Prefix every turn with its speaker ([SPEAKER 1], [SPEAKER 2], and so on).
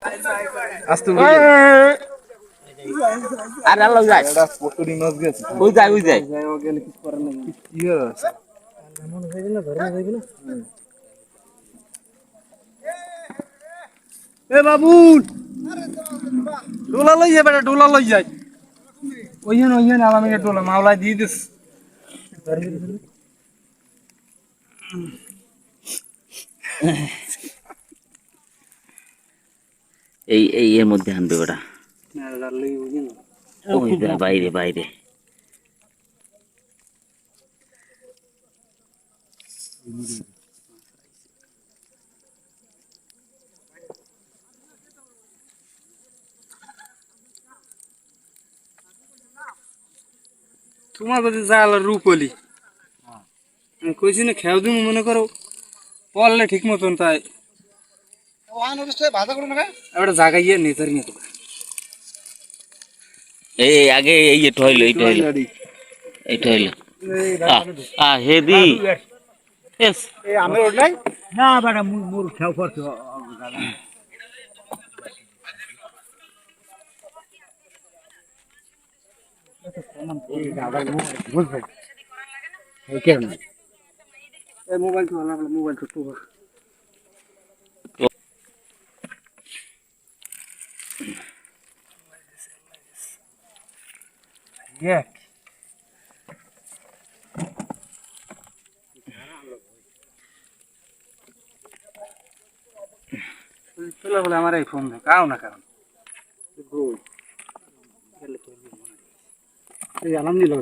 [SPEAKER 1] আস্তে
[SPEAKER 2] আর আল্লাহ যায়
[SPEAKER 1] এটা পুকুরি মাছ গেছে
[SPEAKER 2] ওই যায় ওই যায়
[SPEAKER 1] যাই হোক গেলে কিছু করার নেই কি হয়েছে এ বাবু ডোলা লই যাবে ডোলা লই যাই ওইখানে আলামিকে ডোলা মাওলা দিয়ে দিস
[SPEAKER 2] এই এই এর মধ্যে আনবে ওটা ওই বাইরে বাইরে
[SPEAKER 1] তোমার কাছে জাল রূপলি আমি কইছি না খেয়াল তুমি মনে করো পড়লে ঠিক মতন তাই এবার জাগাইয়ে নেতার নিয়ে
[SPEAKER 2] এই আগে এই এটা হইলো এটা হইলো হেদি এস
[SPEAKER 1] আমি ওর নাই
[SPEAKER 3] না বেটা মোর খেয়াল করতে
[SPEAKER 1] মোবাইল তো মোবাইল তো Yeah. চলো বলে আমার এই ফোন কাও না কারণ এই আলহামদুলিল্লাহ